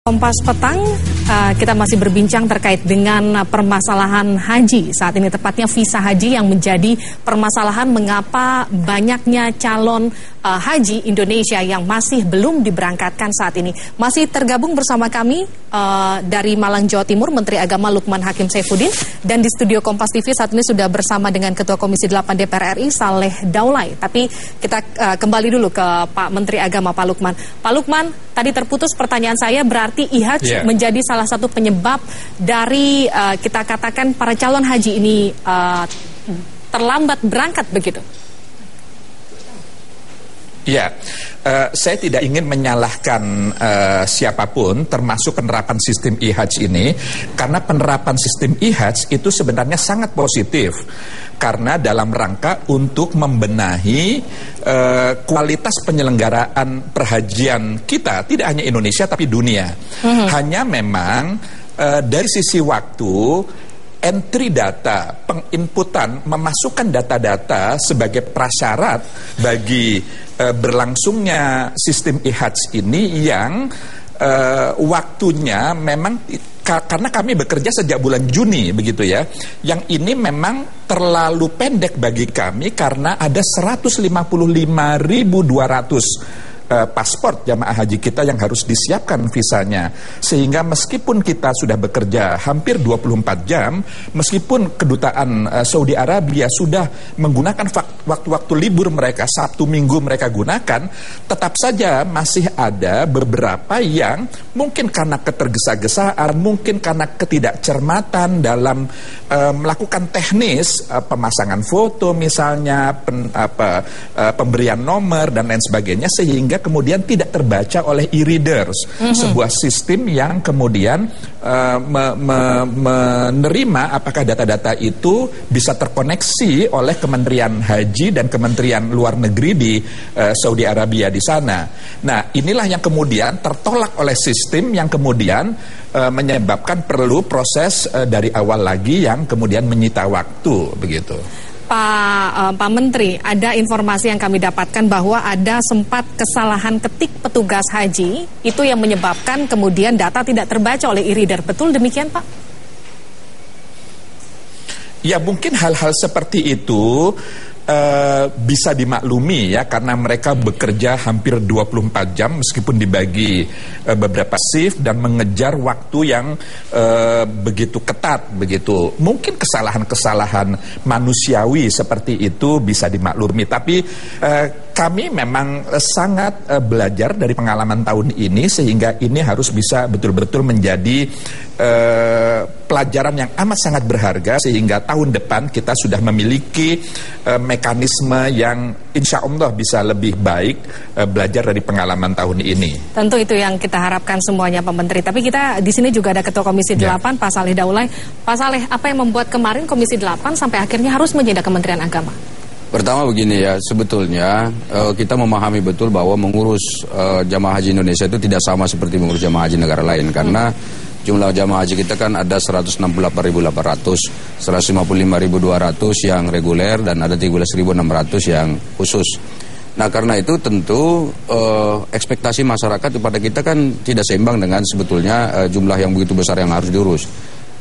Kompas Petang, kita masih berbincang terkait dengan permasalahan haji. Saat ini tepatnya visa haji yang menjadi permasalahan mengapa banyaknya calon haji Indonesia yang masih belum diberangkatkan saat ini. Masih tergabung bersama kami dari Malang, Jawa Timur, Menteri Agama Lukman Hakim Saifuddin. Dan di studio Kompas TV saat ini sudah bersama dengan Ketua Komisi 8 DPR RI, Saleh Daulay. Tapi kita kembali dulu ke Pak Menteri Agama, Pak Lukman. Pak Lukman, tadi terputus pertanyaan saya, berarti IHAJ menjadi salah satu penyebab dari kita katakan para calon haji ini terlambat berangkat begitu? Ya, saya tidak ingin menyalahkan siapapun, termasuk penerapan sistem IHAJ ini, karena penerapan sistem IHAJ itu sebenarnya sangat positif, karena dalam rangka untuk membenahi kualitas penyelenggaraan perhajian kita, tidak hanya Indonesia tapi dunia. Hanya memang dari sisi waktu, entry data, penginputan, memasukkan data-data sebagai prasyarat bagi berlangsungnya sistem IHAJ ini yang waktunya memang karena kami bekerja sejak bulan Juni begitu ya, yang ini memang terlalu pendek bagi kami karena ada 155.200 paspor jamaah haji kita yang harus disiapkan visanya. Sehingga meskipun kita sudah bekerja hampir 24 jam, meskipun kedutaan Saudi Arabia sudah menggunakan waktu-waktu libur mereka, Sabtu Minggu mereka gunakan, tetap saja masih ada beberapa yang mungkin karena ketergesa-gesaan, mungkin karena ketidakcermatan dalam melakukan teknis, pemasangan foto misalnya, pemberian nomor dan lain sebagainya, sehingga kemudian tidak terbaca oleh e-readers, sebuah sistem yang kemudian menerima apakah data-data itu bisa terkoneksi oleh Kementerian Haji dan Kementerian Luar Negeri di Saudi Arabia di sana. Nah, inilah yang kemudian tertolak oleh sistem yang kemudian menyebabkan perlu proses dari awal lagi yang kemudian menyita waktu begitu. Pak Menteri, ada informasi yang kami dapatkan bahwa ada sempat kesalahan ketik petugas haji, itu yang menyebabkan kemudian data tidak terbaca oleh e-reader. Betul demikian, Pak? Ya, mungkin hal-hal seperti itu bisa dimaklumi ya, karena mereka bekerja hampir 24 jam meskipun dibagi beberapa shift dan mengejar waktu yang begitu ketat begitu. Mungkin kesalahan-kesalahan manusiawi seperti itu bisa dimaklumi, tapi kami memang sangat belajar dari pengalaman tahun ini, sehingga ini harus bisa betul-betul menjadi pelajaran yang amat sangat berharga, sehingga tahun depan kita sudah memiliki mekanisme yang insya Allah bisa lebih baik belajar dari pengalaman tahun ini. Tentu itu yang kita harapkan semuanya, Pak Menteri. Tapi kita di sini juga ada Ketua Komisi 8, Pak Saleh Daulay. Pak Saleh, apa yang membuat kemarin Komisi 8 sampai akhirnya harus menjadi Kementerian Agama? Pertama begini ya, sebetulnya kita memahami betul bahwa mengurus jamaah haji Indonesia itu tidak sama seperti mengurus jamaah haji negara lain, karena jumlah jamaah haji kita kan ada 168.800, 155.200 yang reguler dan ada 13.600 yang khusus. Nah, karena itu tentu ekspektasi masyarakat kepada kita kan tidak seimbang dengan sebetulnya jumlah yang begitu besar yang harus diurus.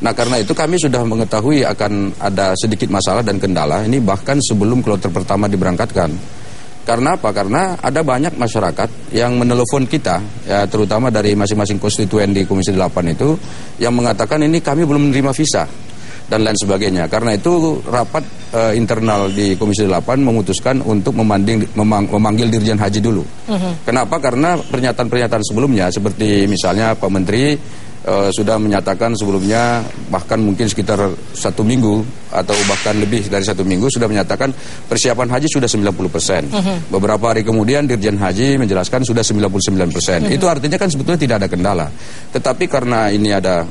Nah, karena itu kami sudah mengetahui akan ada sedikit masalah dan kendala ini bahkan sebelum kloter pertama diberangkatkan. Karena apa? Karena ada banyak masyarakat yang menelepon kita, ya, terutama dari masing-masing konstituen di Komisi 8 itu, yang mengatakan ini kami belum menerima visa dan lain sebagainya. Karena itu rapat internal di Komisi 8 memutuskan untuk memanggil Dirjen Haji dulu. Kenapa? Karena pernyataan-pernyataan sebelumnya seperti misalnya Pak Menteri sudah menyatakan sebelumnya, bahkan mungkin sekitar 1 minggu atau bahkan lebih dari 1 minggu sudah menyatakan persiapan haji sudah 90%. Beberapa hari kemudian Dirjen Haji menjelaskan sudah 99%. Itu artinya kan sebetulnya tidak ada kendala. Tetapi karena ini ada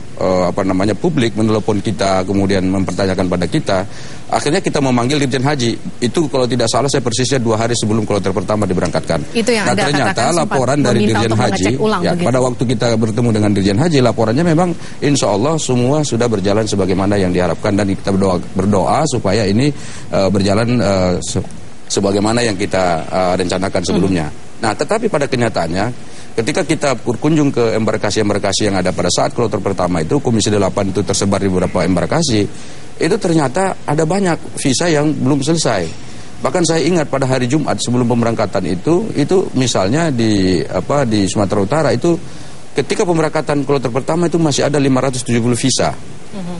publik menelepon kita kemudian mempertanyakan pada kita, akhirnya kita memanggil Dirjen Haji. Itu kalau tidak salah saya persisnya 2 hari sebelum kloter pertama diberangkatkan. Itu yang Anda ternyata laporan dari Dirjen Haji ya, pada waktu kita bertemu dengan Dirjen Haji, laporannya memang insya Allah semua sudah berjalan sebagaimana yang diharapkan, dan kita berdoa supaya ini berjalan sebagaimana yang kita rencanakan sebelumnya. Nah, tetapi pada kenyataannya ketika kita berkunjung ke embarkasi-embarkasi yang ada pada saat kloter pertama itu, Komisi 8 itu tersebar di beberapa embarkasi, itu ternyata ada banyak visa yang belum selesai. Bahkan saya ingat pada hari Jumat sebelum pemberangkatan itu misalnya di Sumatera Utara itu ketika pemberangkatan kloter pertama itu masih ada 570 visa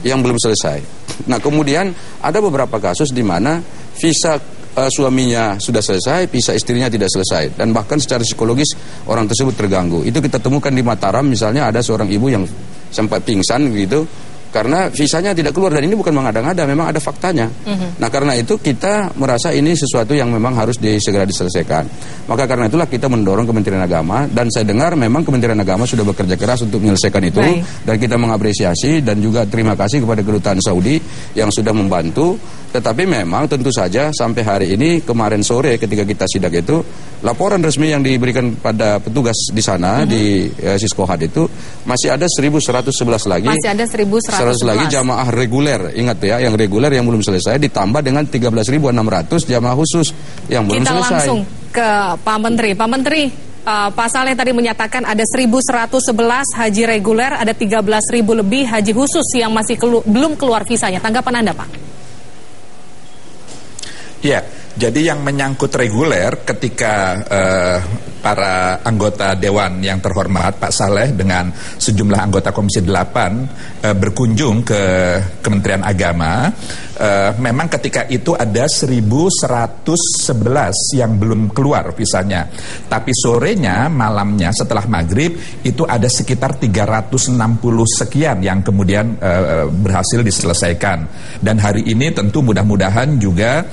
yang belum selesai. Nah, kemudian ada beberapa kasus di mana visa suaminya sudah selesai, visa istrinya tidak selesai, dan bahkan secara psikologis orang tersebut terganggu. Itu kita temukan di Mataram, misalnya ada seorang ibu yang sempat pingsan gitu karena visanya tidak keluar, dan ini bukan mengada-ngada, memang ada faktanya. Nah, karena itu kita merasa ini sesuatu yang memang harus segera diselesaikan. Maka karena itulah kita mendorong Kementerian Agama, dan saya dengar memang Kementerian Agama sudah bekerja keras untuk menyelesaikan itu. Baik. Dan kita mengapresiasi dan juga terima kasih kepada Kedutaan Saudi yang sudah membantu. Tetapi memang tentu saja sampai hari ini, kemarin sore ketika kita sidak itu, laporan resmi yang diberikan pada petugas di sana di Siskohat itu masih ada 1.111 lagi. Masih ada 1.111 lagi jamaah reguler. Ingat ya, yang reguler yang belum selesai ditambah dengan 13.600 jamaah khusus yang belum selesai. Kita langsung ke Pak Menteri. Pak Menteri, Pak Saleh tadi menyatakan ada 1.111 haji reguler, ada 13.000 lebih haji khusus yang masih belum keluar visanya. Tanggapan Anda, Pak? Ya, jadi yang menyangkut reguler ketika para anggota Dewan yang terhormat Pak Saleh dengan sejumlah anggota Komisi 8 berkunjung ke Kementerian Agama, memang ketika itu ada 1.111 yang belum keluar visanya. Tapi sorenya, malamnya setelah maghrib itu ada sekitar 360 sekian yang kemudian berhasil diselesaikan. Dan hari ini tentu mudah-mudahan juga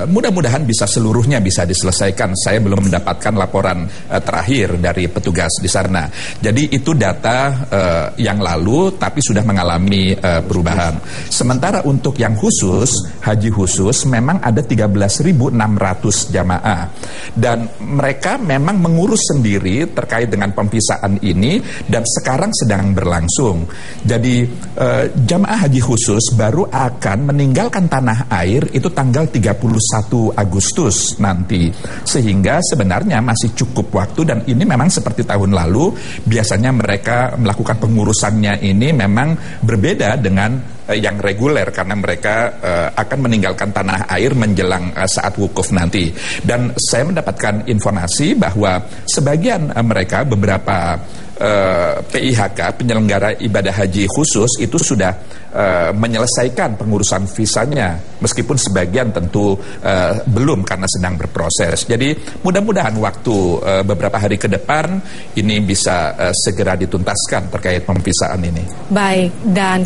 mudah-mudahan bisa seluruhnya bisa diselesaikan. Saya belum mendapatkan laporan terakhir dari petugas di sana. Jadi itu data yang lalu tapi sudah mengalami perubahan. Sementara untuk yang khusus, haji khusus memang ada 13.600 jamaah. Dan mereka memang mengurus sendiri terkait dengan pemvisaan ini dan sekarang sedang berlangsung. Jadi jamaah haji khusus baru akan meninggalkan tanah air itu tanggal 31 Agustus nanti. Sehingga sebenarnya masih cukup waktu, dan ini memang seperti tahun lalu biasanya mereka melakukan pengurusannya ini memang berbeda dengan yang reguler karena mereka akan meninggalkan tanah air menjelang saat wukuf nanti. Dan saya mendapatkan informasi bahwa sebagian mereka, beberapa PIHK, penyelenggara ibadah haji khusus itu sudah menyelesaikan pengurusan visanya, meskipun sebagian tentu belum karena sedang berproses. Jadi mudah-mudahan waktu beberapa hari ke depan ini bisa segera dituntaskan terkait pemvisaan ini. Baik, dan